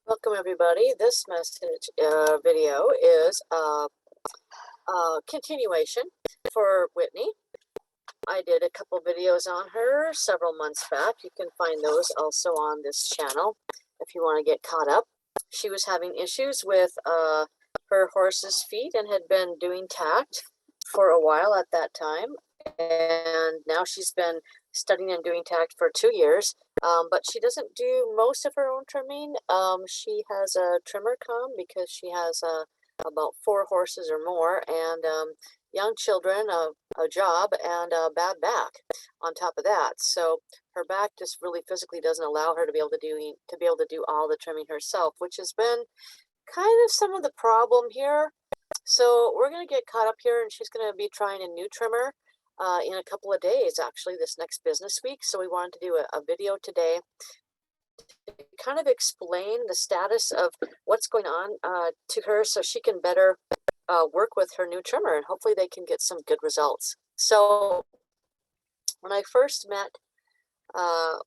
Welcome everybody. This message video is a continuation for Whitney. I did a couple videos on her several months back. You can find those also on this channel if you want to get caught up. She was having issues with her horse's feet and had been doing TACT for a while at that time. And now she's been studying and doing TACT for 2 years. But she doesn't do most of her own trimming. She has a trimmer come because she has about 4 horses or more, and young children, a job, and a bad back on top of that. So her back just really physically doesn't allow her to be able to do all the trimming herself, which has been kind of some of the problem here. So we're going to get caught up here, and she's going to be trying a new trimmer in a couple of days, actually, this next business week. So we wanted to do a video today to kind of explain the status of what's going on to her so she can better work with her new trimmer, and hopefully they can get some good results. So when I first met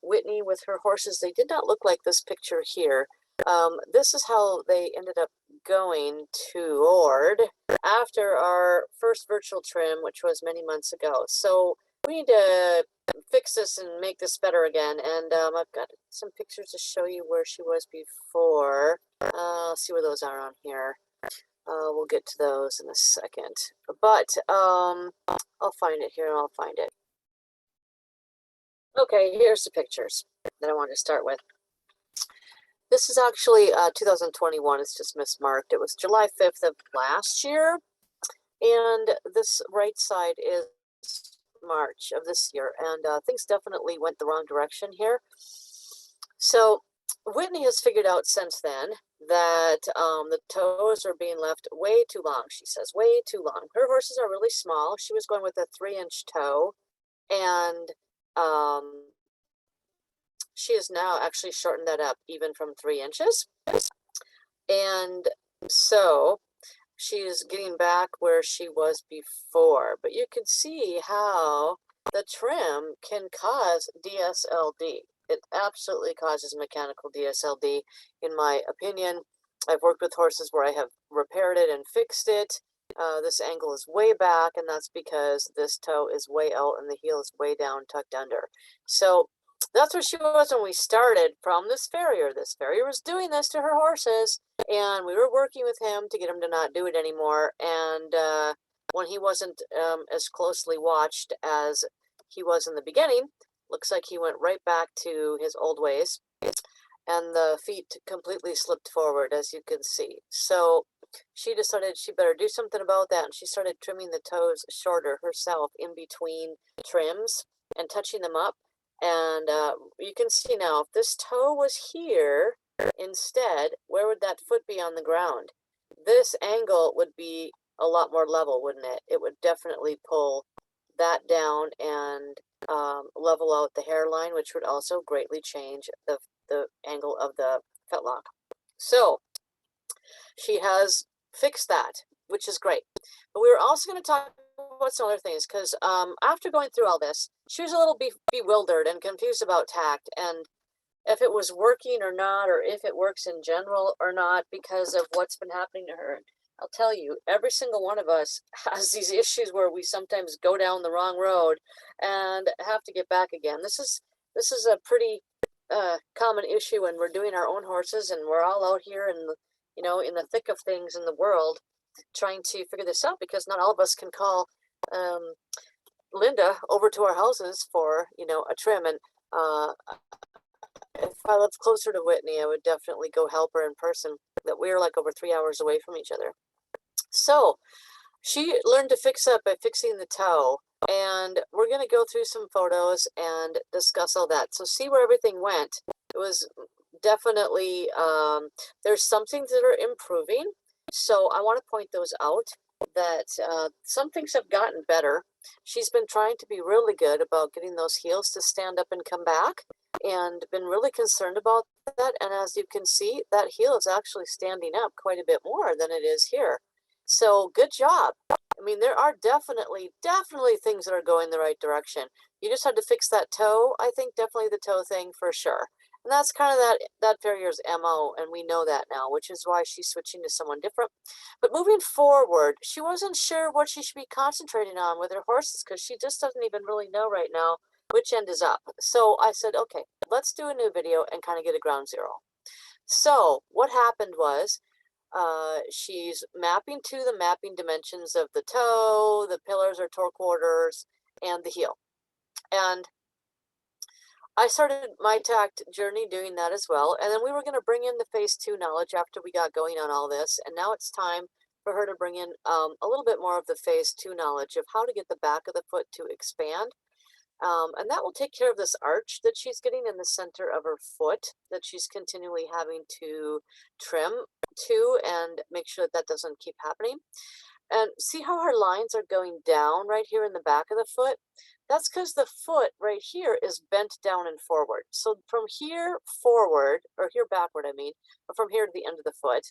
Whitney with her horses, they did not look like this picture here. This is how they ended up going toward after our first virtual trim, which was many months ago. So we need to fix this and make this better again. And I've got some pictures to show you where she was before. I'll see where those are on here. We'll get to those in a second. But I'll find it here and I'll find it. Okay, here's the pictures that I wanted to start with. This is actually 2021. It's just mismarked. It was July 5th of last year. And this right side is March of this year. And things definitely went the wrong direction here. So Whitney has figured out since then that the toes are being left way too long. She says way too long. Her horses are really small. She was going with a 3-inch toe. And she has now actually shortened that up even from 3 inches. And so she's getting back where she was before. But you can see how the trim can cause DSLD. It absolutely causes mechanical DSLD, in my opinion. I've worked with horses where I have repaired it and fixed it. This angle is way back, and that's because this toe is way out and the heel is way down, tucked under. So that's where she was when we started from this farrier. This farrier was doing this to her horses, and we were working with him to get him to not do it anymore. And when he wasn't as closely watched as he was in the beginning, looks like he went right back to his old ways, and the feet completely slipped forward, as you can see. So she decided she better do something about that, and she started trimming the toes shorter herself in between trims and touching them up. And you can see now, if this toe was here instead, where would that foot be on the ground? This angle would be a lot more level, wouldn't it? It would definitely pull that down and level out the hairline, which would also greatly change the angle of the fetlock. So she has fixed that, which is great. But we were also going to talk about some other things, because after going through all this, she was a little bewildered and confused about TACT, and if it was working or not, or if it works in general or not, because of what's been happening to her. I'll tell you, every single one of us has these issues where we sometimes go down the wrong road and have to get back again. This is a pretty common issue when we're doing our own horses, and we're all out here in the thick of things in the world, trying to figure this out, because not all of us can call Linda over to our houses for a trim. And if I lived closer to Whitney, I would definitely go help her in person. That we're like over 3 hours away from each other. So she learned to fix up by fixing the toe, and we're going to go through some photos and discuss all that. So see where everything went. It was definitely there's some things that are improving, so I want to point those out, that some things have gotten better. She's been trying to be really good about getting those heels to stand up and come back, and been really concerned about that. And as you can see, that heel is actually standing up quite a bit more than it is here. So good job. I mean, there are definitely things that are going the right direction. You just had to fix that toe. I think definitely the toe thing for sure. And that's kind of that farrier's MO, and we know that now, which is why she's switching to someone different. But moving forward, she wasn't sure what she should be concentrating on with her horses because she just doesn't even really know right now which end is up. So I said, okay, let's do a new video and kind of get a ground zero. So what happened was she's mapping to the mapping dimensions of the toe, the pillars or torque orders, and the heel. And I started my TACT journey doing that as well. And then we were going to bring in the phase 2 knowledge after we got going on all this. And now it's time for her to bring in a little bit more of the phase 2 knowledge of how to get the back of the foot to expand. And that will take care of this arch that she's getting in the center of her foot that she's continually having to trim to and make sure that that doesn't keep happening. And see how her lines are going down right here in the back of the foot? That's because the foot right here is bent down and forward. So from here forward, or here backward, I mean, or from here to the end of the foot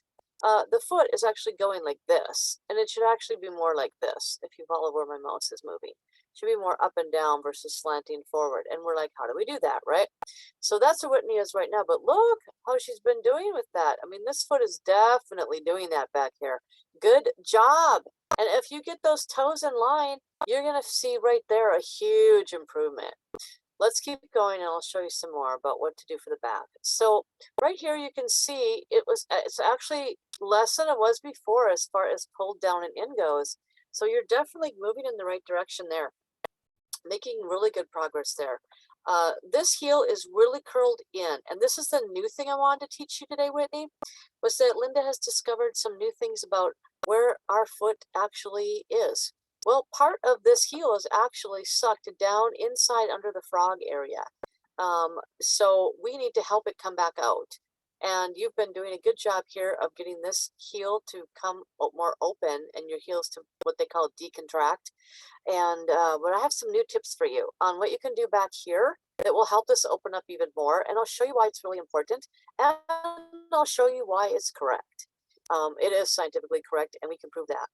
is actually going like this. And it should actually be more like this, if you follow where my mouse is moving. It should be more up and down versus slanting forward. And we're like, how do we do that, right? So that's what Whitney is right now. But look how she's been doing with that. I mean, this foot is definitely doing that back here. Good job. And if you get those toes in line, you're going to see right there a huge improvement. Let's keep going and I'll show you some more about what to do for the back. So right here you can see it's actually less than it was before as far as pulled down and in goes. So you're definitely moving in the right direction there, making really good progress there. This heel is really curled in, and this is the new thing I wanted to teach you today, Whitney, was that Linda has discovered some new things about where our foot actually is. Well, part of this heel is actually sucked down inside under the frog area. So we need to help it come back out. And you've been doing a good job here of getting this heel to come more open and your heels to what they call decontract. And but I have some new tips for you on what you can do back here that will help this open up even more. And I'll show you why it's really important. And I'll show you why it's correct. It is scientifically correct, and we can prove that.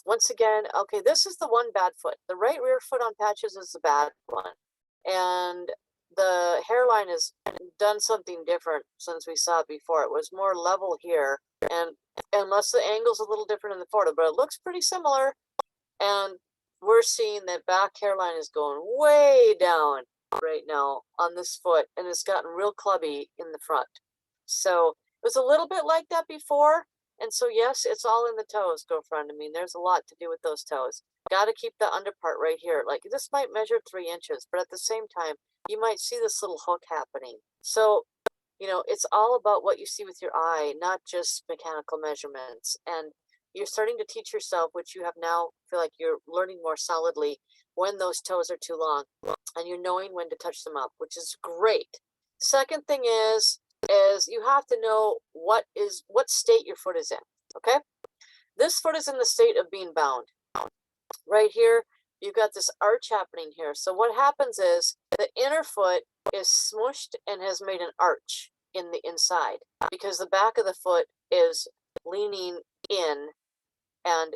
Once again, okay, this is the one bad foot. The right rear foot on patches is the bad one. And the hairline has done something different since we saw it before. It was more level here, and unless the angle's a little different in the photo, but it looks pretty similar. And we're seeing that back hairline is going way down right now on this foot, and it's gotten real clubby in the front. So it was a little bit like that before. And so, yes, it's all in the toes, girlfriend. I mean, there's a lot to do with those toes. Got to keep the under part right here. Like, this might measure 3 inches, but at the same time, you might see this little hook happening. So, you know, it's all about what you see with your eye, not just mechanical measurements. And you're starting to teach yourself, which you have now, feel like you're learning more solidly, when those toes are too long. And you're knowing when to touch them up, which is great. Second thing is you have to know what state your foot is in. Okay, this foot is in the state of being bound. Right here, you've got this arch happening here. So what happens is the inner foot is smooshed and has made an arch in the inside because the back of the foot is leaning in, and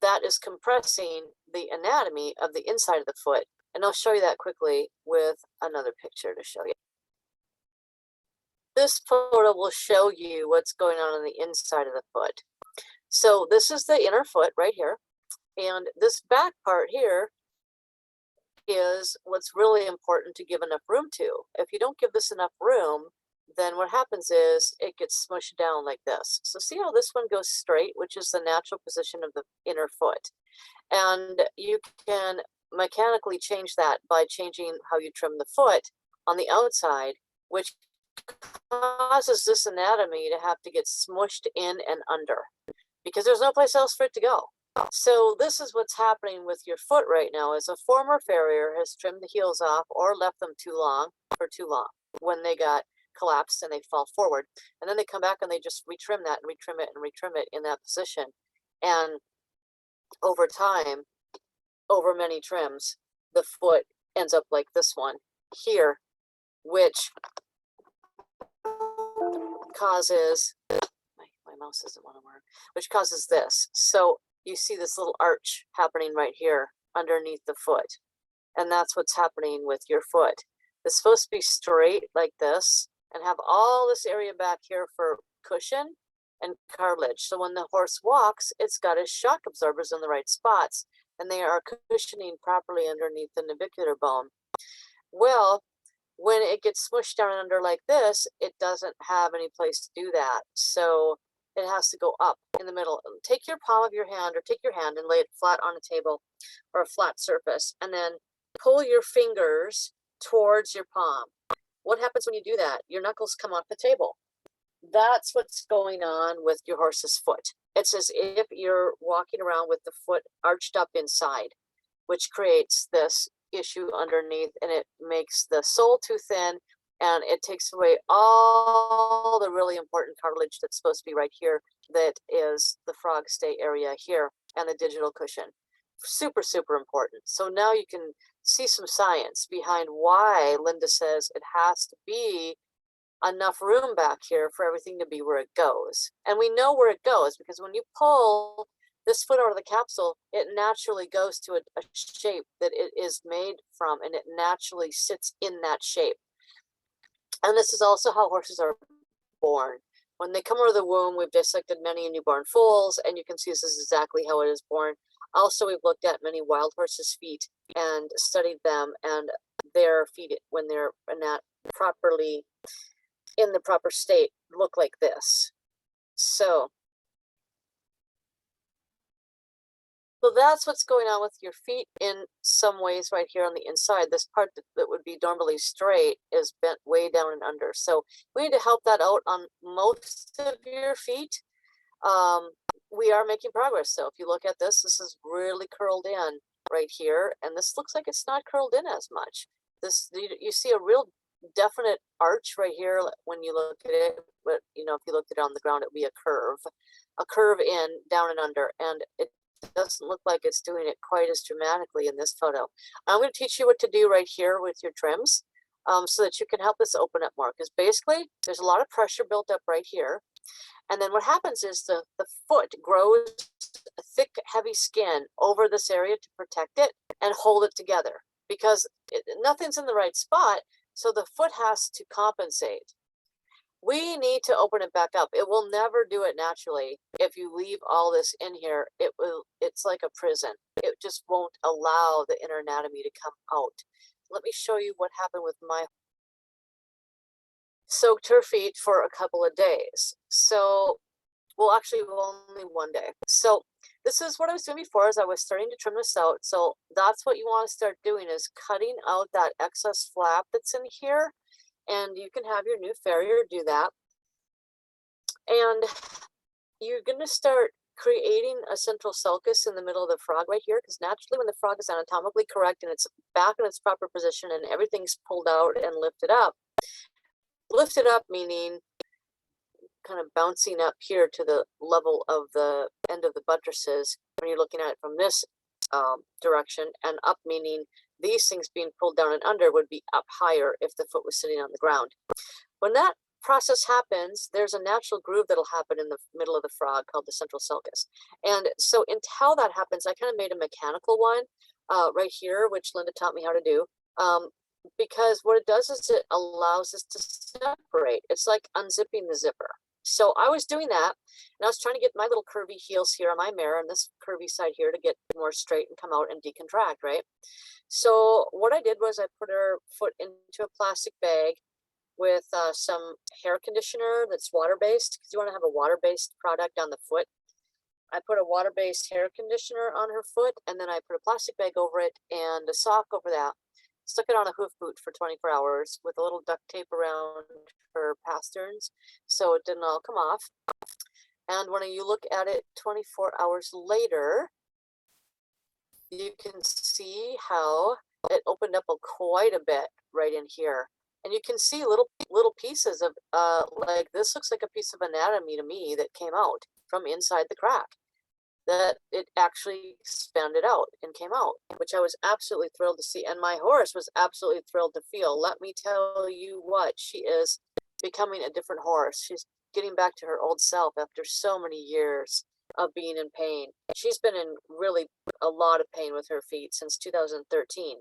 that is compressing the anatomy of the inside of the foot. And I'll show you that quickly with another picture to show you. This photo will show you what's going on the inside of the foot. So this is the inner foot right here. And this back part here is what's really important to give enough room to. If you don't give this enough room, then what happens is it gets smushed down like this. So see how this one goes straight, which is the natural position of the inner foot. And you can mechanically change that by changing how you trim the foot on the outside, which causes this anatomy to have to get smushed in and under because there's no place else for it to go. So this is what's happening with your foot right now is a former farrier has trimmed the heels off or left them too long when they got collapsed and they fall forward, and then they come back and they just retrim that and retrim it and retrim it in that position. And over time, over many trims, the foot ends up like this one here, which causes my mouse doesn't want to work, which causes this. So you see this little arch happening right here underneath the foot, and that's what's happening with your foot. It's supposed to be straight like this, and have all this area back here for cushion and cartilage. So when the horse walks, it's got its shock absorbers in the right spots, and they are cushioning properly underneath the navicular bone. Well, when it gets smushed down under like this, it doesn't have any place to do that. So it has to go up in the middle. Take your palm of your hand, or take your hand and lay it flat on a table or a flat surface, and then pull your fingers towards your palm. What happens when you do that? Your knuckles come off the table. That's what's going on with your horse's foot. It's as if you're walking around with the foot arched up inside, which creates this issue underneath, and it makes the sole too thin, and it takes away all the really important cartilage that's supposed to be right here, that is the frog stay area here, and the digital cushion. Super, super important. So now you can see some science behind why Linda says it has to be enough room back here for everything to be where it goes. And we know where it goes because when you pull this foot out of the capsule, it naturally goes to a shape that it is made from, and it naturally sits in that shape. And this is also how horses are born. When they come out of the womb, we've dissected many newborn foals, and you can see this is exactly how it is born. Also, we've looked at many wild horses' feet and studied them, and their feet, when they're not properly in the proper state, look like this. So that's what's going on with your feet in some ways right here on the inside. This part that would be normally straight is bent way down and under. So we need to help that out on most of your feet. We are making progress. So if you look at this, this is really curled in right here, and this looks like it's not curled in as much. This, you see a real definite arch right here when you look at it, but you know, if you looked at it on the ground, it would be a curve in, down and under, and it doesn't look like it's doing it quite as dramatically in this photo. I'm going to teach you what to do right here with your trims, so that you can help this open up more, because basically there's a lot of pressure built up right here, and then what happens is the foot grows a thick, heavy skin over this area to protect it and hold it together, because nothing's in the right spot. So the foot has to compensate. We need to open it back up. It will never do it naturally. If you leave all this in here, it's like a prison. It just won't allow the inner anatomy to come out. Let me show you what happened with my soaked her feet for a couple of days. So, well, actually only one day. So this is what I was doing before, as I was starting to trim this out. So that's what you want to start doing, is cutting out that excess flap that's in here. And you can have your new farrier do that. And you're going to start creating a central sulcus in the middle of the frog right here, because naturally when the frog is anatomically correct and it's back in its proper position and everything's pulled out and lifted up meaning kind of bouncing up here to the level of the end of the buttresses when you're looking at it from this direction, and up meaning these things being pulled down and under would be up higher if the foot was sitting on the ground. When that process happens, there's a natural groove that'll happen in the middle of the frog called the central sulcus. And so until that happens, I kind of made a mechanical one right here, which Linda taught me how to do. Because what it does is it allows us to separate. It's like unzipping the zipper. So I was doing that, and I was trying to get my little curvy heels here on my mare and this curvy side here to get more straight and come out and decontract, right? So what I did was I put her foot into a plastic bag with some hair conditioner that's water-based, because you want to have a water-based product on the foot. I put a water-based hair conditioner on her foot, and then I put a plastic bag over it and a sock over that. Stuck it on a hoof boot for 24 hours with a little duct tape around her pasterns so it didn't all come off. And when you look at it 24 hours later, you can see how it opened up quite a bit right in here. And you can see little pieces of, like this looks like a piece of anatomy to me that came out from inside the crack. That it actually expanded out and came out, which I was absolutely thrilled to see. And my horse was absolutely thrilled to feel. Let me tell you what, she is becoming a different horse. She's getting back to her old self after so many years of being in pain. She's been in really a lot of pain with her feet since 2013.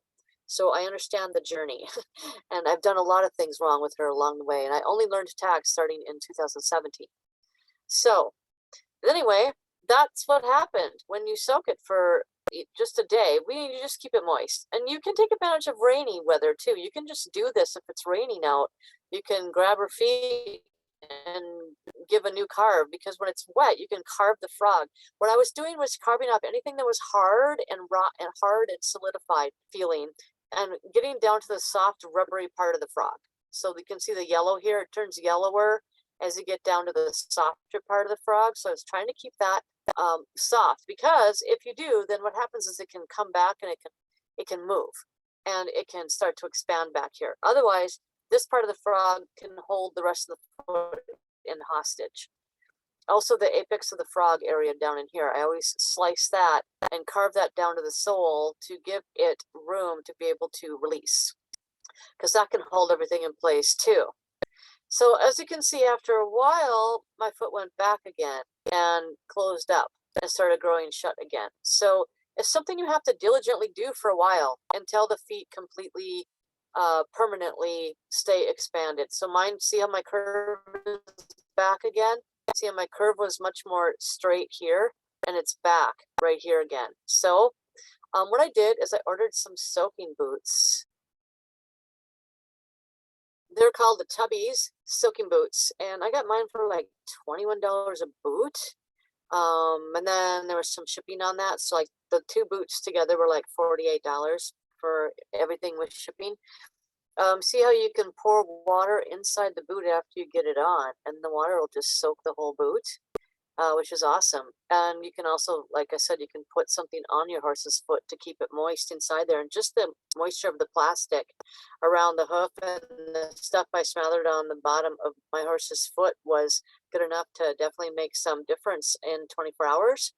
So I understand the journey. And I've done a lot of things wrong with her along the way. And I only learned to TACT starting in 2017. So anyway, that's what happened when you soak it for just a day. You just keep it moist. And you can take advantage of rainy weather too. You can just do this if it's raining out. You can grab her feet and give a new carve, because when it's wet, you can carve the frog. What I was doing was carving up anything that was hard and raw and hard and solidified feeling, and getting down to the soft, rubbery part of the frog. So we can see the yellow here. It turns yellower as you get down to the softer part of the frog. So I was trying to keep that soft, because if you do, then what happens is it can come back and it can move and it can start to expand back here. Otherwise, this part of the frog can hold the rest of the foot in hostage. Also, the apex of the frog area down in here, I always slice that and carve that down to the sole to give it room to be able to release, because that can hold everything in place too. So as you can see, after a while, my foot went back again and closed up and started growing shut again. So it's something you have to diligently do for a while until the feet completely, permanently stay expanded. So mine, see how my curve is back again? See how my curve was much more straight here, and it's back right here again. So what I did is I ordered some soaking boots. They're called the Tubbies soaking boots, and I got mine for like $21 a boot. And then there was some shipping on that, so like the two boots together were like $48 for everything with shipping. See how you can pour water inside the boot after you get it on, and the water will just soak the whole boot, which is awesome. And you can also, like I said, you can put something on your horse's foot to keep it moist inside there. And just the moisture of the plastic around the hoof and the stuff I smothered on the bottom of my horse's foot was good enough to definitely make some difference in 24 hours.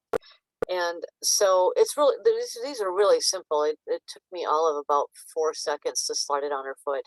And so it's really, these are really simple. It took me all of about 4 seconds to slide it on her foot.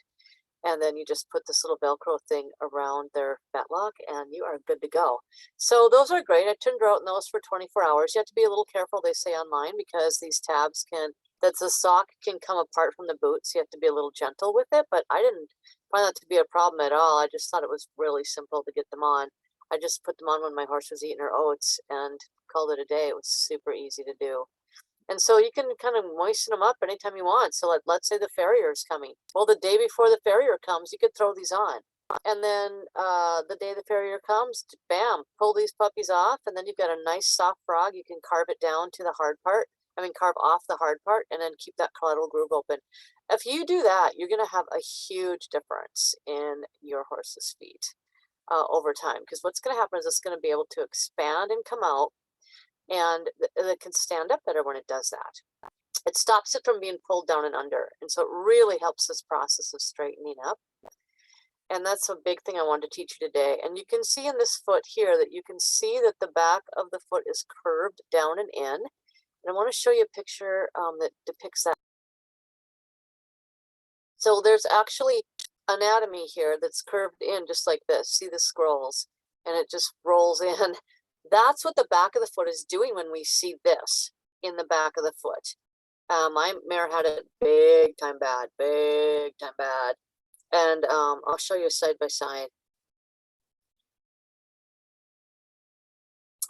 And then you just put this little Velcro thing around their fetlock and you are good to go. So those are great. I turned her out in those for 24 hours. You have to be a little careful, they say online, because these tabs the sock can come apart from the boot. So you have to be a little gentle with it. But I didn't find that to be a problem at all. I just thought it was really simple to get them on. I just put them on when my horse was eating her oats and called it a day. It was super easy to do. And so you can kind of moisten them up anytime you want. So let's say the farrier is coming. Well, the day before the farrier comes, you could throw these on. And then the day the farrier comes, bam, pull these puppies off. And then you've got a nice soft frog. You can carve it down to the hard part. Carve off the hard part and then keep that collateral groove open. If you do that, you're going to have a huge difference in your horse's feet over time. Because what's going to happen is it's going to be able to expand and come out. And it can stand up better when it does that. It stops it from being pulled down and under. And so it really helps this process of straightening up. And that's a big thing I wanted to teach you today. And you can see in this foot here that you can see that the back of the foot is curved down and in. And I want to show you a picture that depicts that. So there's actually anatomy here that's curved in just like this. See the scrolls, and it just rolls in. That's what the back of the foot is doing when we see this in the back of the foot. My mare had it big time bad. And I'll show you side by side.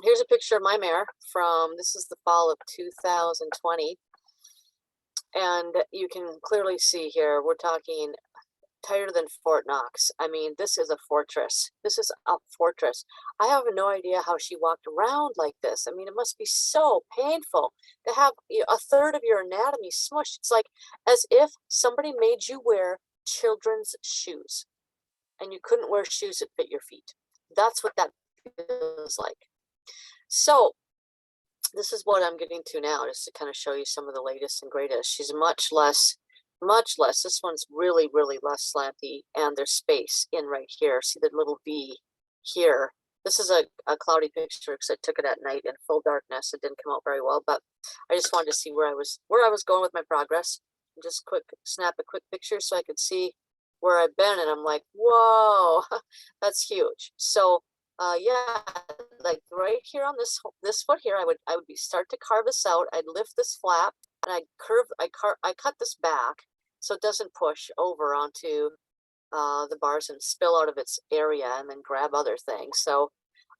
Here's a picture of my mare this is the fall of 2020. And you can clearly see here, we're talking tighter than Fort Knox. This is a fortress. This is a fortress. I have no idea how she walked around like this. It must be so painful to have a third of your anatomy smushed. It's like as if somebody made you wear children's shoes and you couldn't wear shoes that fit your feet. That's what that feels like. So this is what I'm getting to now, just to kind of show you some of the latest and greatest. She's much less. This one's really less slanty, and there's space in right here. See the little V here. This is a cloudy picture because I took it at night in full darkness. It didn't come out very well, but I just wanted to see where I was going with my progress. Just snap a quick picture so I could see where I've been, and I'm like, whoa, that's huge. So yeah, like right here on this foot here, I would start to carve this out. I'd lift this flap and I cut this back, so it doesn't push over onto the bars and spill out of its area and then grab other things. So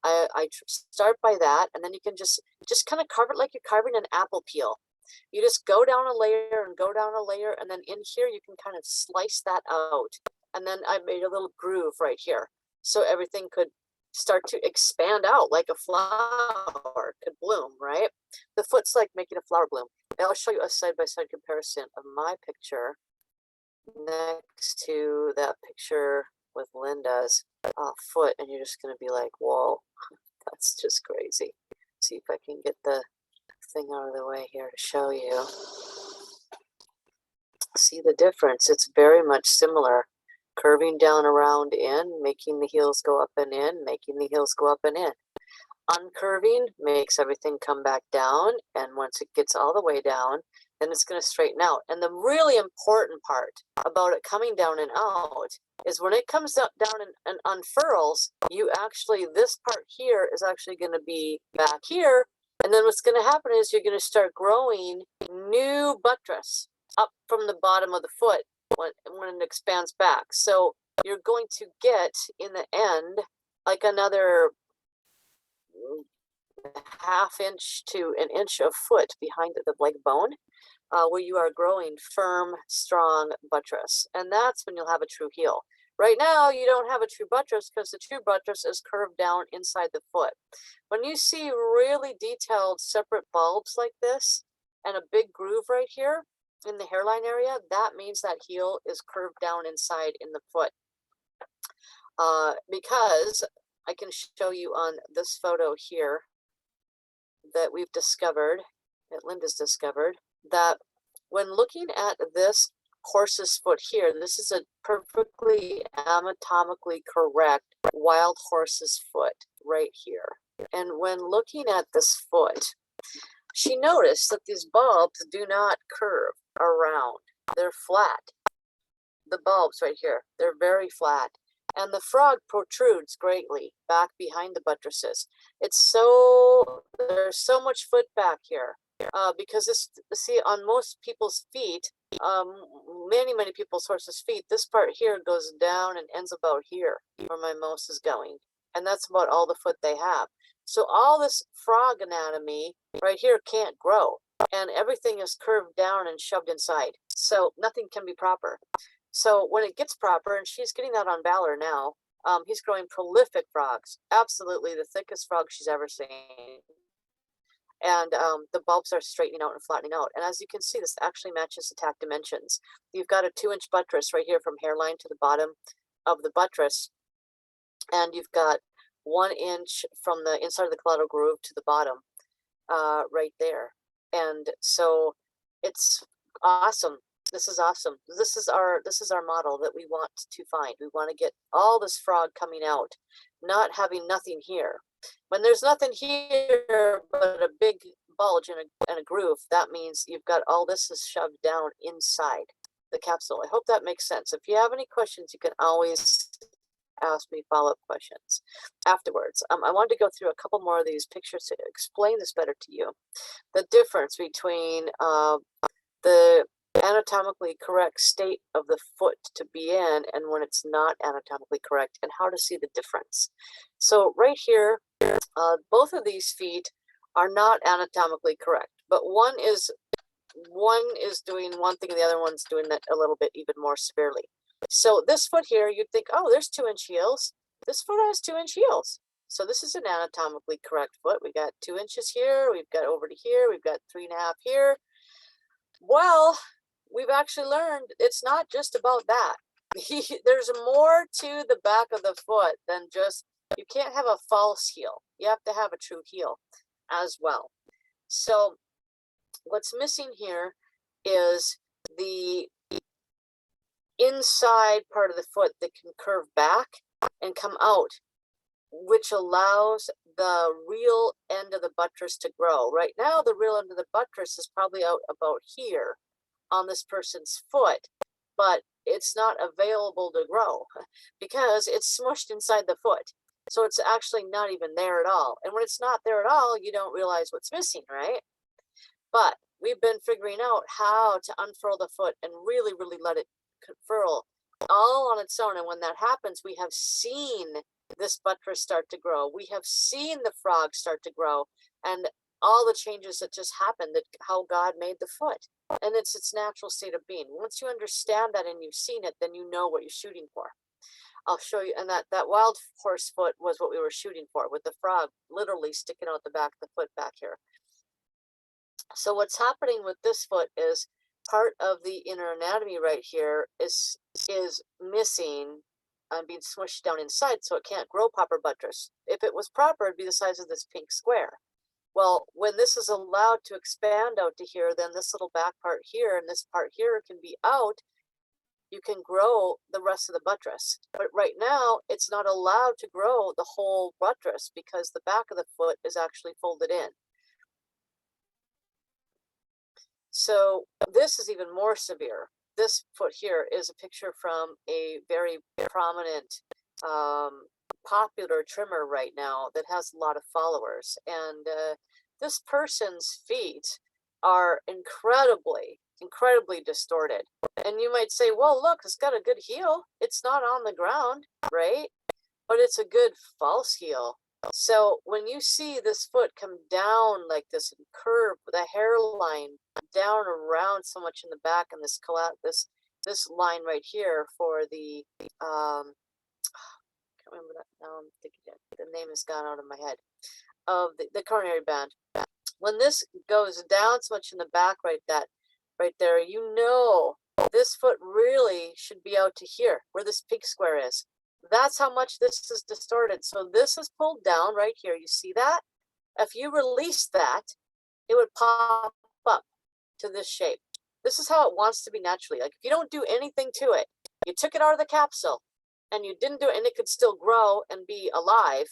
I start by that, and then you can just kind of carve it like you're carving an apple peel. You just go down a layer and go down a layer, and then in here you can kind of slice that out. And then I made a little groove right here, so everything could start to expand out like a flower could bloom, right? The foot's like making a flower bloom. Now I'll show you a side-by-side comparison of my picture next to that picture with Linda's foot, and you're just going to be like, whoa, that's just crazy. See if I can get the thing out of the way here to show you. See the difference? It's very much similar. Curving down around in, making the heels go up and in, making the heels go up and in. Uncurving makes everything come back down, and once it gets all the way down, then it's going to straighten out. And the really important part about it coming down and out is when it comes down and unfurls, you actually, this part here is actually going to be back here, and then what's going to happen is you're going to start growing new buttress up from the bottom of the foot when it expands back. So you're going to get, in the end, like another ½ inch to an inch of foot behind the leg bone, where you are growing firm, strong buttress. And that's when you'll have a true heel. Right now, you don't have a true buttress because the true buttress is curved down inside the foot. When you see really detailed separate bulbs like this and a big groove right here in the hairline area, that means that heel is curved down inside in the foot. Because I can show you on this photo here that we've discovered, that Linda's discovered, that when looking at this horse's foot here, this is a perfectly anatomically correct wild horse's foot right here. And when looking at this foot, she noticed that these bulbs do not curve around. They're flat. The bulbs right here, they're very flat. And the frog protrudes greatly back behind the buttresses. There's so much foot back here because this, see, on most people's feet, many people's horses' feet, this part here goes down and ends about here where my mouse is going. And that's about all the foot they have. So all this frog anatomy right here can't grow. And everything is curved down and shoved inside. So nothing can be proper. So when it gets proper, and she's getting that on Valor now, he's growing prolific frogs, absolutely the thickest frog she's ever seen. And the bulbs are straightening out and flattening out. And as you can see, this actually matches the TACT dimensions. You've got a 2-inch buttress right here from hairline to the bottom of the buttress. And you've got 1 inch from the inside of the collateral groove to the bottom right there. And so it's awesome. This is awesome. This is our model that we want to find. We want to get all this frog coming out, not having nothing here. When there's nothing here but a big bulge and a groove, that means you've got all this is shoved down inside the capsule. I hope that makes sense. If you have any questions, you can always ask me follow-up questions afterwards. I wanted to go through a couple more of these pictures to explain this better to you. The difference between the anatomically correct state of the foot to be in and when it's not anatomically correct, and how to see the difference. So right here, both of these feet are not anatomically correct, but one is doing one thing and the other one's doing that a little bit even more severely. So this foot here, you'd think, oh, there's 2-inch heels. This foot has 2-inch heels. So this is an anatomically correct foot. We got 2 inches here, we've got over to here, we've got 3.5 here. Well, we've actually learned it's not just about that. There's more to the back of the foot than just, you can't have a false heel. You have to have a true heel as well. So what's missing here is the inside part of the foot that can curve back and come out, which allows the real end of the buttress to grow. Right now, the real end of the buttress is probably out about here on this person's foot, but it's not available to grow because it's smushed inside the foot. So it's actually not even there at all. And when it's not there at all, you don't realize what's missing, right? But we've been figuring out how to unfurl the foot and really, really let it furl all on its own. And when that happens, we have seen this buttress start to grow. We have seen the frog start to grow, and all the changes that just happened, that how God made the foot, and it's its natural state of being. Once you understand that and you've seen it, then you know what you're shooting for. I'll show you. And that wild horse foot was what we were shooting for, with the frog literally sticking out the back of the foot back here. So what's happening with this foot is part of the inner anatomy right here is missing and being smushed down inside, so it can't grow proper buttress. If it was proper, it'd be the size of this pink square. Well, when this is allowed to expand out to here, then this little back part here and this part here can be out. You can grow the rest of the buttress. But right now, it's not allowed to grow the whole buttress because the back of the foot is actually folded in. So this is even more severe. This foot here is a picture from a very prominent, popular trimmer right now that has a lot of followers. And this person's feet are incredibly distorted. And you might say, well, look, it's got a good heel. It's not on the ground, right? But it's a good false heel. So when you see this foot come down like this and curve, the hairline down around so much in the back, and this line right here for the can't remember that now. I'm thinking the name has gone out of my head, of the coronary band. When this goes down so much in the back right there, you know this foot really should be out to here where this pink square is. That's how much this is distorted. So this is pulled down right here. You see that? If you release that, it would pop up to this shape. This is how it wants to be naturally. Like if you don't do anything to it, you took it out of the capsule and you didn't do it, and it could still grow and be alive,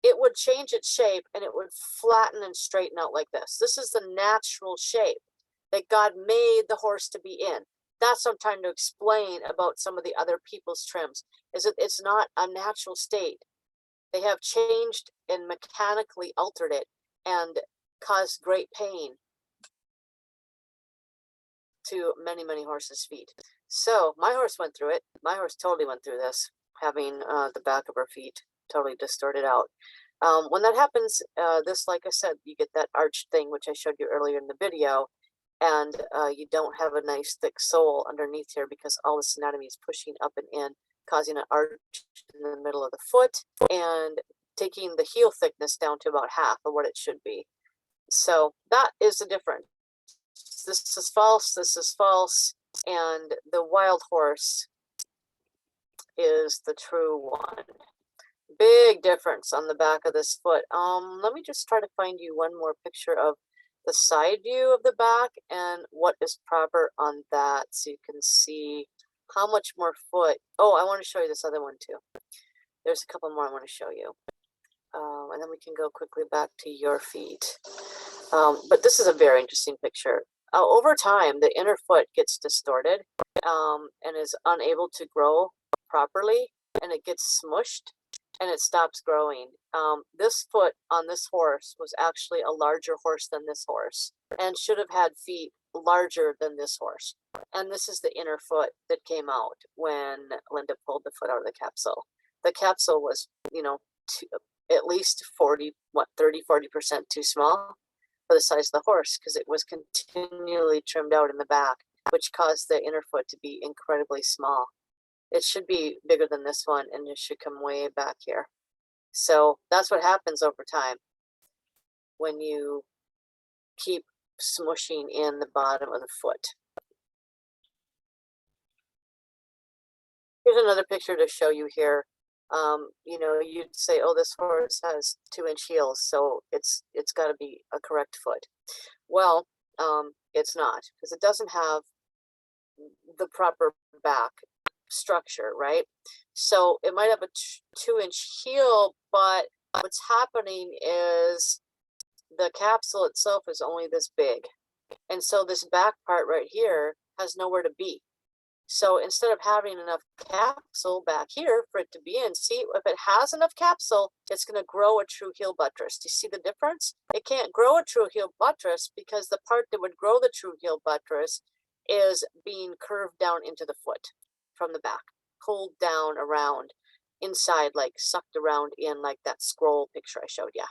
it would change its shape and it would flatten and straighten out like this. This is the natural shape that God made the horse to be in. That's what I'm trying to explain about some of the other people's trims, is that it's not a natural state. They have changed and mechanically altered it and caused great pain to many, many horses' feet. So my horse went through it. My horse totally went through this, having the back of her feet totally distorted out. When that happens, this, like I said, you get that arched thing, which I showed you earlier in the video. And you don't have a nice thick sole underneath here because all this anatomy is pushing up and in, causing an arch in the middle of the foot and taking the heel thickness down to about half of what it should be. So that is the difference. This is false, and the wild horse is the true one. Big difference on the back of this foot. Let me just try to find you one more picture of the side view of the back and what is proper on that, so you can see how much more foot. Oh, I want to show you this other one too. There's a couple more I want to show you, and then we can go quickly back to your feet. But this is a very interesting picture. Over time, the inner foot gets distorted and is unable to grow properly, and it gets smushed and it stops growing. This foot on this horse was actually a larger horse than this horse and should have had feet larger than this horse. And this is the inner foot that came out when Linda pulled the foot out of the capsule. The capsule was, you know, at least 40% too small for the size of the horse, because it was continually trimmed out in the back, which caused the inner foot to be incredibly small. It should be bigger than this one, and it should come way back here. So that's what happens over time when you keep smushing in the bottom of the foot. Here's another picture to show you here. You know, you'd say, oh, this horse has 2-inch heels, so it's got to be a correct foot. Well, it's not, because it doesn't have the proper back structure, right? So it might have a 2-inch heel, but what's happening is the capsule itself is only this big, and so this back part right here has nowhere to be. So instead of having enough capsule back here for it to be in, see, if it has enough capsule, it's going to grow a true heel buttress. Do you see the difference? It can't grow a true heel buttress because the part that would grow the true heel buttress is being curved down into the foot from the back, pulled down around inside, like sucked around in, like that scroll picture I showed you.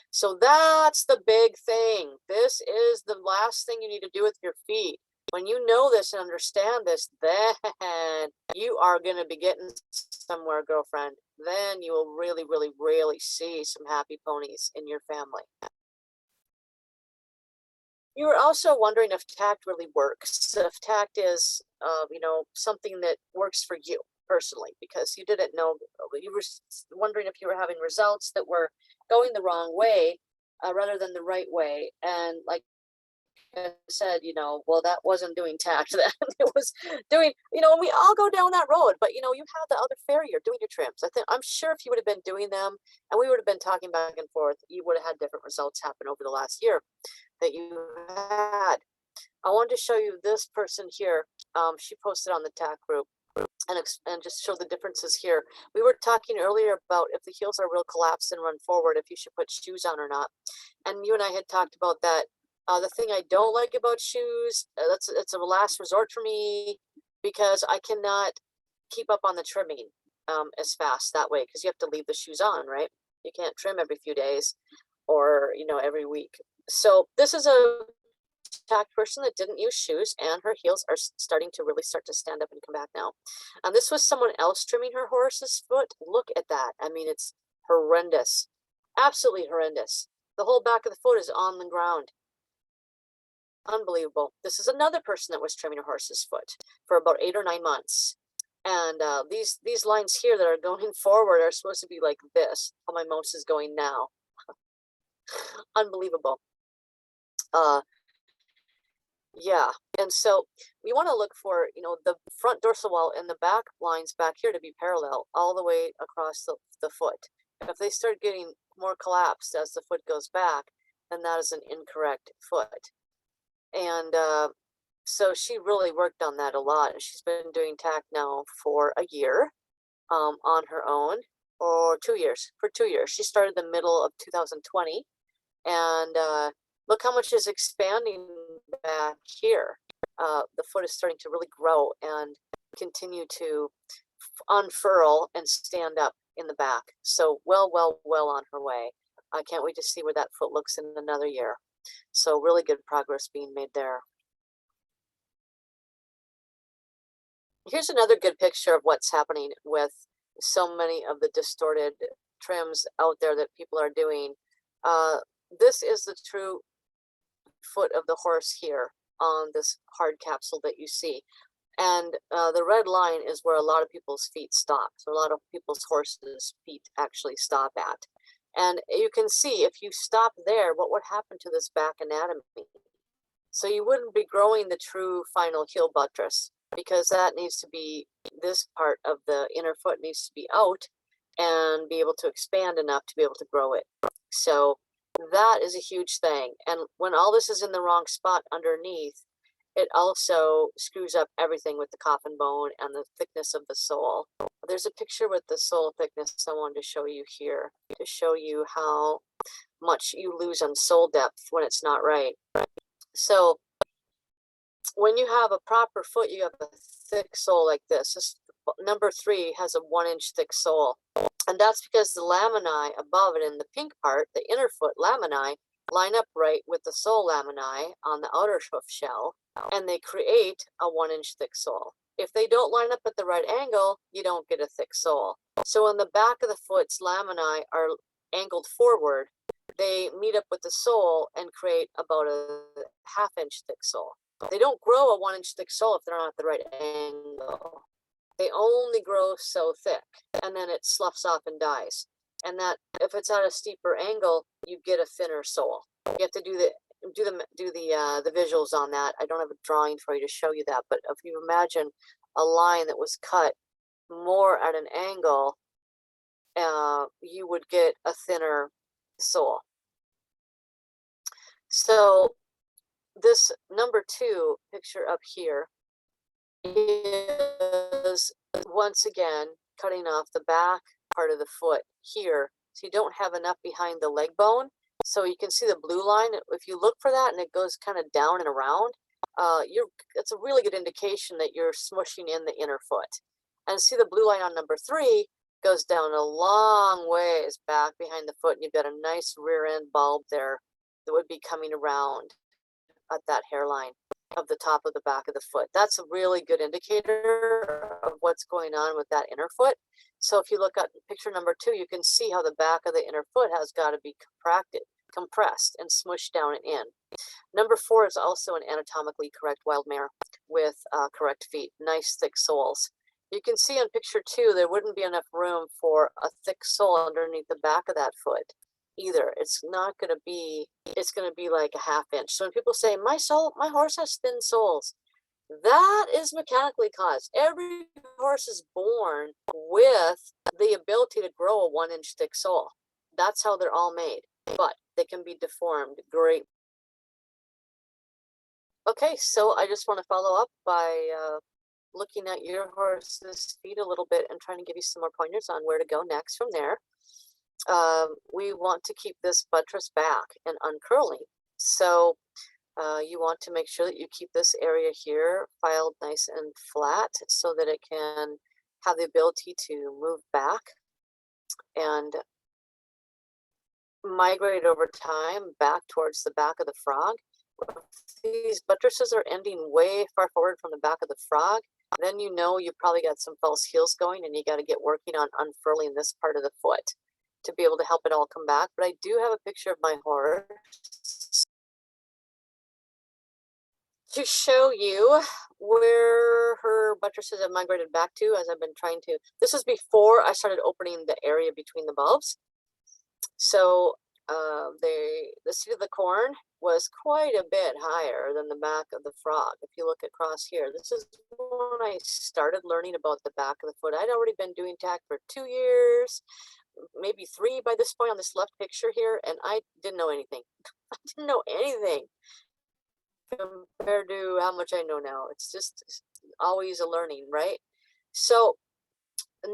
So that's the big thing. This is the last thing you need to do with your feet. When you know this and understand this, then you are going to be getting somewhere, girlfriend. Then you will really, really, really see some happy ponies in your family. You were also wondering if TACT really works, if TACT is, you know, something that works for you personally, because you didn't know, you were wondering if you were having results that were going the wrong way rather than the right way. And like I said, you know, well, that wasn't doing TACT then. It was doing, you know, we all go down that road, but you know, you have the other farrier doing your trims. I'm sure if you would have been doing them and we would have been talking back and forth, you would have had different results happen over the last year that you had. I wanted to show you this person here. She posted on the TACT group and just show the differences here. We were talking earlier about if the heels are real collapsed and run forward, if you should put shoes on or not. And you and I had talked about that. The thing I don't like about shoes, it's a last resort for me because I cannot keep up on the trimming as fast that way because you have to leave the shoes on, right? You can't trim every few days or, you know, every week. So this is a TACT person that didn't use shoes and her heels are starting to really start to stand up and come back now. And this was someone else trimming her horse's foot. Look at that. I mean, it's horrendous, absolutely horrendous. The whole back of the foot is on the ground. Unbelievable. This is another person that was trimming a horse's foot for about 8 or 9 months. And these lines here that are going forward are supposed to be like this. How my mouse is going now. Unbelievable. Yeah, and so we want to look for, you know, the front dorsal wall and the back lines back here to be parallel all the way across the foot. And if they start getting more collapsed as the foot goes back, then that is an incorrect foot. And so she really worked on that a lot. And she's been doing TACT now for a year on her own, or 2 years, for 2 years. She started the middle of 2020. And look how much is expanding back here. The foot is starting to really grow and continue to unfurl and stand up in the back. So well on her way. I can't wait to see where that foot looks in another year. So really good progress being made there. Here's another good picture of what's happening with so many of the distorted trims out there that people are doing. This is the true foot of the horse here on this hard capsule that you see. And the red line is where a lot of people's feet stop. So a lot of people's horses' feet actually stop at. And you can see if you stop there, what would happen to this back anatomy? So you wouldn't be growing the true final heel buttress because that needs to be, this part of the inner foot needs to be out and be able to expand enough to be able to grow it. So that is a huge thing. And when all this is in the wrong spot underneath, it also screws up everything with the coffin bone and the thickness of the sole. There's a picture with the sole thickness I wanted to show you here to show you how much you lose on sole depth when it's not right. So when you have a proper foot, you have a thick sole like this. This number 3 has a 1-inch thick sole. And that's because the laminae above it in the pink part, the inner foot laminae, line up right with the sole laminae on the outer hoof shell, and they create a 1-inch thick sole. If they don't line up at the right angle, you don't get a thick sole. So when the back of the foot's laminae are angled forward, they meet up with the sole and create about a 1/2-inch thick sole. They don't grow a 1-inch thick sole if they're not at the right angle. They only grow so thick, and then it sloughs off and dies. And that, if it's at a steeper angle, you get a thinner sole. You have to do the visuals on that. I don't have a drawing for you to show you that, but if you imagine a line that was cut more at an angle, you would get a thinner sole. So this number 2 picture up here is once again cutting off the back part of the foot here. So you don't have enough behind the leg bone. So you can see the blue line. If you look for that and it goes kind of down and around, it's a really good indication that you're smushing in the inner foot. And see the blue line on number 3 goes down a long ways back behind the foot, and you've got a nice rear end bulb there that would be coming around at that hairline of the top of the back of the foot. That's a really good indicator of what's going on with that inner foot. So if you look at picture number 2, you can see how the back of the inner foot has got to be compressed and smushed down and in. Number 4 is also an anatomically correct wild mare with correct feet, nice thick soles. You can see in picture 2, there wouldn't be enough room for a thick sole underneath the back of that foot either. It's not going to be, it's going to be like a ½ inch. So when people say, my horse has thin soles, that is mechanically caused. Every horse is born with the ability to grow a 1-inch thick sole. That's how they're all made, but they can be deformed great. Okay, so I just want to follow up by looking at your horse's feet a little bit and trying to give you some more pointers on where to go next from there. We want to keep this buttress back and uncurling. So you want to make sure that you keep this area here filed nice and flat so that it can have the ability to move back and migrate over time back towards the back of the frog. These buttresses are ending way far forward from the back of the frog, then you know you've probably got some false heels going and you got to get working on unfurling this part of the foot to be able to help it all come back. But I do have a picture of my horse to show you where her buttresses have migrated back to, as I've been trying to. This was before I started opening the area between the bulbs. So the seat of the corn was quite a bit higher than the back of the frog. If you look across here, this is when I started learning about the back of the foot. I'd already been doing TACT for 2 years, maybe 3 by this point on this left picture here, and I didn't know anything. I didn't know anything compared to how much I know now. It's just always a learning, right? So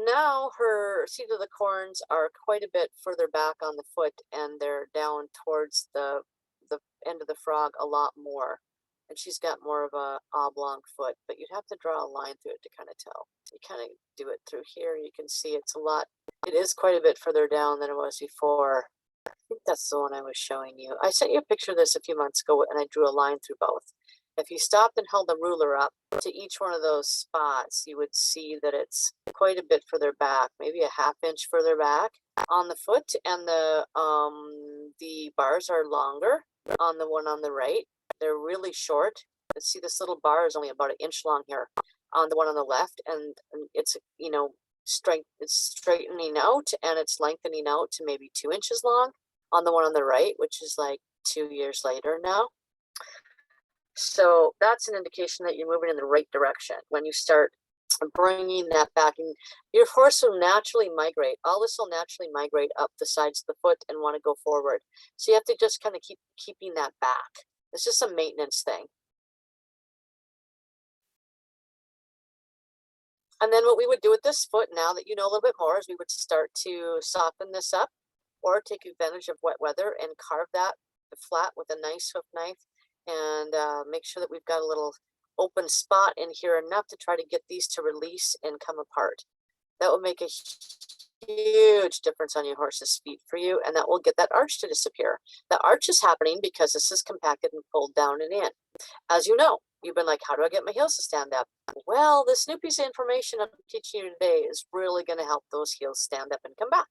now her seat of the corns are quite a bit further back on the foot, and they're down towards the end of the frog a lot more. And she's got more of a oblong foot, but you'd have to draw a line through it to kind of tell. You kind of do it through here. You can see it's a lot. It is quite a bit further down than it was before. I think that's the one I was showing you. I sent you a picture of this a few months ago, and I drew a line through both. If you stopped and held the ruler up to each one of those spots, you would see that it's quite a bit further back, maybe a ½ inch further back on the foot, and the bars are longer on the one on the right. They're really short. You see this little bar is only about 1 inch long here on the one on the left, and it's, you know, it's straightening out and it's lengthening out to maybe 2 inches long on the one on the right, which is like 2 years later now. So that's an indication that you're moving in the right direction when you start bringing that back. And your horse will naturally migrate. All this will naturally migrate up the sides of the foot and want to go forward. So you have to just kind of keep keeping that back. It's just a maintenance thing. And then what we would do with this foot, now that you know a little bit more, is we would start to soften this up or take advantage of wet weather and carve that flat with a nice hoof knife, and make sure that we've got a little open spot in here enough to try to get these to release and come apart. That will make a huge difference on your horse's feet for you, and that will get that arch to disappear. The arch is happening because this is compacted and pulled down and in. As you know, you've been like, how do I get my heels to stand up? Well, this new piece of information I'm teaching you today is really going to help those heels stand up and come back.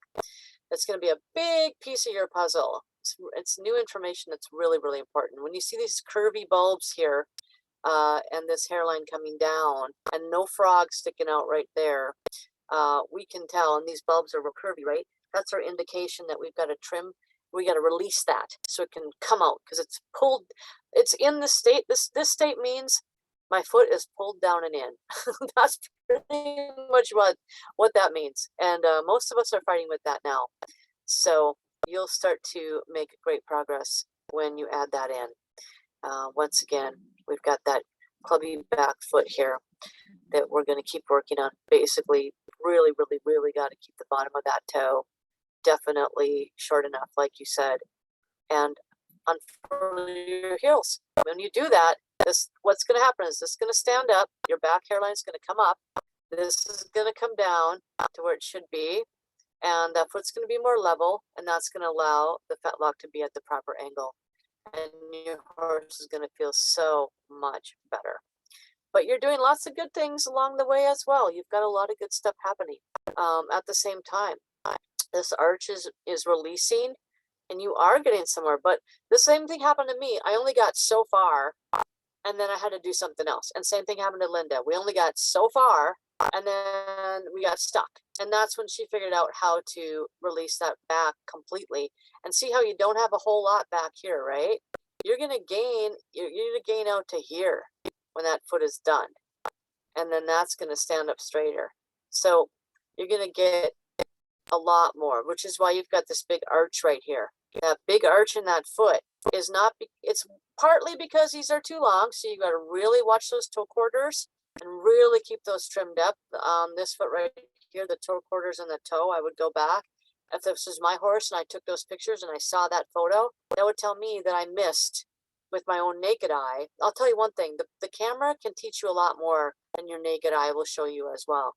It's going to be a big piece of your puzzle. It's new information that's really, really important. When you see these curvy bulbs here and this hairline coming down and no frog sticking out right there, we can tell, and these bulbs are real curvy, right? That's our indication that we've got to trim. We got to release that so it can come out, because it's pulled. It's in this state. This state means my foot is pulled down and in. That's pretty much what that means. And most of us are fighting with that now. So you'll start to make great progress when you add that in. Once again, we've got that clubby back foot here. that we're going to keep working on. Basically, really, really, really got to keep the bottom of that toe definitely short enough, like you said, and unfurl your heels. When you do that, what's going to happen is this is going to stand up, your back hairline is going to come up, this is going to come down to where it should be, and that foot's going to be more level, and that's going to allow the fetlock to be at the proper angle, and your horse is going to feel so much better. But you're doing lots of good things along the way as well. You've got a lot of good stuff happening at the same time. This arch is releasing, and you are getting somewhere. But the same thing happened to me. I only got so far, and then I had to do something else. And same thing happened to Linda. We only got so far, and then we got stuck. And that's when she figured out how to release that back completely. And see how you don't have a whole lot back here, right? You're gonna gain out to here when that foot is done. And then that's gonna stand up straighter. So you're gonna get a lot more, which is why you've got this big arch right here. That big arch in that foot is not, it's partly because these are too long, so you got to really watch those toe quarters and really keep those trimmed up. This foot right here, the toe quarters and the toe, I would go back. If this was my horse and I took those pictures and I saw that photo, that would tell me that I missed with my own naked eye. I'll tell you one thing, the camera can teach you a lot more than your naked eye will show you as well.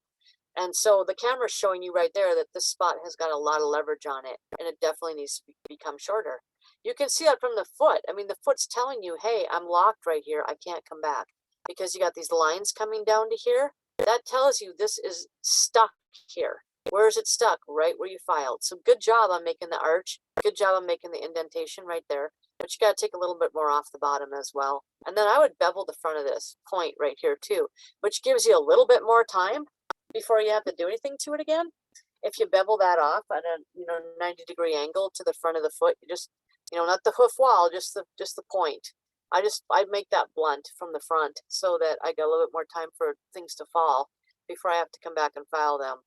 And so the camera's showing you right there that this spot has got a lot of leverage on it, and it definitely needs to become shorter. You can see that from the foot. I mean, the foot's telling you, hey, I'm locked right here. I can't come back, because you got these lines coming down to here. That tells you this is stuck here. Where is it stuck? Right where you filed. So good job on making the arch. Good job on making the indentation right there. But you got to take a little bit more off the bottom as well. And then I would bevel the front of this point right here too, which gives you a little bit more time before you have to do anything to it again. If you bevel that off at a 90-degree angle to the front of the foot, you just, not the hoof wall, just the point. I make that blunt from the front so that I get a little bit more time for things to fall before I have to come back and file them.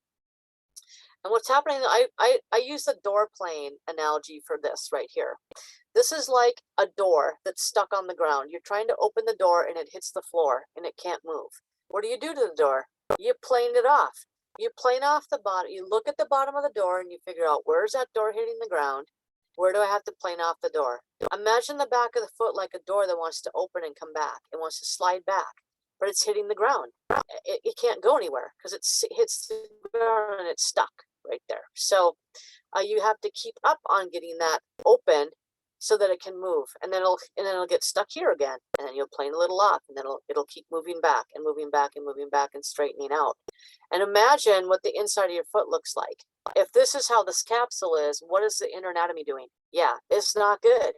And what's happening, I use the door plane analogy for this right here. This is like a door that's stuck on the ground. You're trying to open the door and it hits the floor and it can't move. What do you do to the door? You plane it off. You plane off the bottom. You look at the bottom of the door and you figure out, where's that door hitting the ground? Where do I have to plane off the door? Imagine the back of the foot like a door that wants to open and come back. It wants to slide back, but it's hitting the ground. It can't go anywhere because it hits the ground and it's stuck right there. So you have to keep up on getting that open so that it can move, and then it'll get stuck here again, and then you'll plane a little off, and then it'll keep moving back and moving back and moving back and straightening out. And imagine what the inside of your foot looks like. If this is how this capsule is, what is the inner anatomy doing? Yeah, it's not good.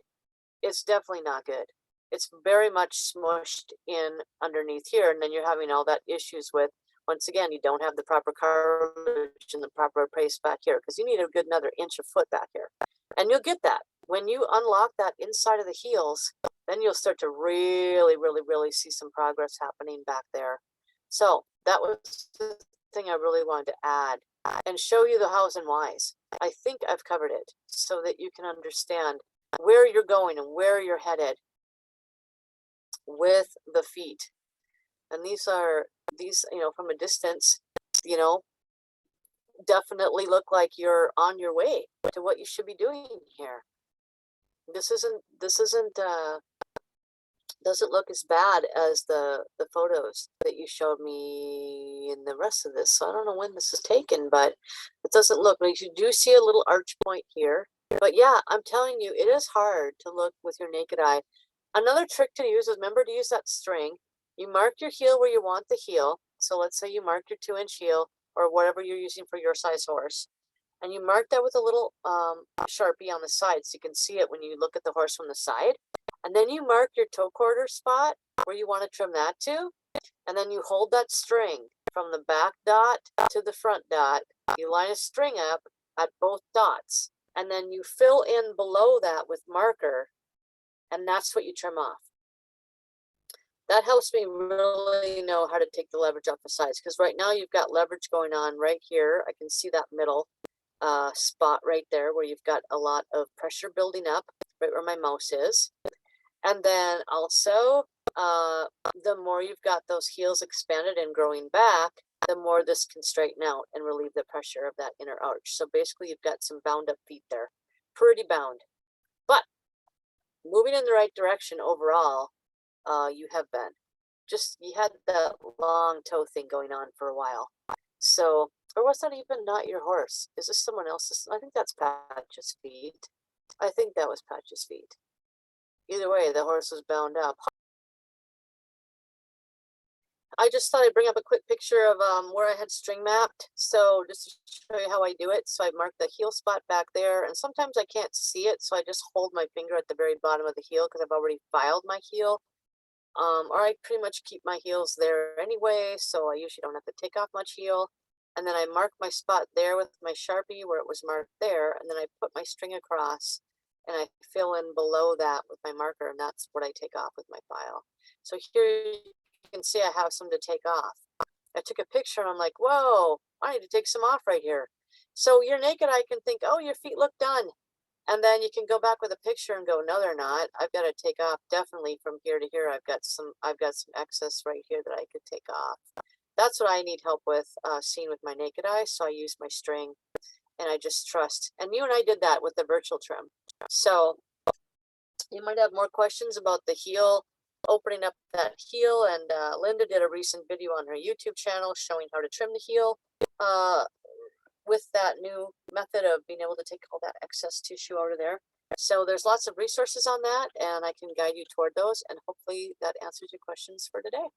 It's definitely not good. It's very much smushed in underneath here, and then you're having all that issues with, once again, you don't have the proper cartilage and the proper brace back here, because you need a good another inch of foot back here. And you'll get that. When you unlock that inside of the heels, then you'll start to really, really, really see some progress happening back there. So that was the thing I really wanted to add and show you the hows and whys. I think I've covered it so that you can understand where you're going and where you're headed with the feet. And these, from a distance, definitely look like you're on your way to what you should be doing here. This doesn't look as bad as the photos that you showed me in the rest of this. So I don't know when this is taken, but it doesn't look like you do see a little arch point here. But yeah, I'm telling you, it is hard to look with your naked eye. Another trick to use is, remember to use that string. You mark your heel where you want the heel. So let's say you mark your 2-inch heel or whatever you're using for your size horse. And you mark that with a little Sharpie on the side so you can see it when you look at the horse from the side. And then you mark your toe quarter spot where you want to trim that to. And then you hold that string from the back dot to the front dot. You line a string up at both dots. And then you fill in below that with marker. And that's what you trim off. That helps me really know how to take the leverage off the sides. Because right now you've got leverage going on right here. I can see that middle spot right there where you've got a lot of pressure building up right where my mouse is. And then also, the more you've got those heels expanded and growing back, the more this can straighten out and relieve the pressure of that inner arch. So basically you've got some bound up feet there, pretty bound, but moving in the right direction overall. You have been. Just, you had that long toe thing going on for a while. So, or was that even not your horse? Is this someone else's? I think that's Patch's feet. I think that was Patch's feet. Either way, the horse was bound up. I just thought I'd bring up a quick picture of where I had string mapped. So just to show you how I do it. So I marked the heel spot back there, and sometimes I can't see it, so I just hold my finger at the very bottom of the heel because I've already filed my heel. Or I pretty much keep my heels there anyway, so I usually don't have to take off much heel. And then I mark my spot there with my Sharpie where it was marked there, and then I put my string across and I fill in below that with my marker, and that's what I take off with my file. So here you can see I have some to take off. I took a picture and I'm like, whoa, I need to take some off right here. So your naked eye can think, oh, your feet look done. And then you can go back with a picture and go, no, they're not. I've got to take off definitely from here to here. I've got some excess right here that I could take off. That's what I need help with, seeing with my naked eye. So I use my string and I just trust. And you and I did that with the virtual trim. So you might have more questions about the heel, opening up that heel. And Linda did a recent video on her YouTube channel showing how to trim the heel. With that new method of being able to take all that excess tissue out of there. So there's lots of resources on that, and I can guide you toward those, and hopefully that answers your questions for today.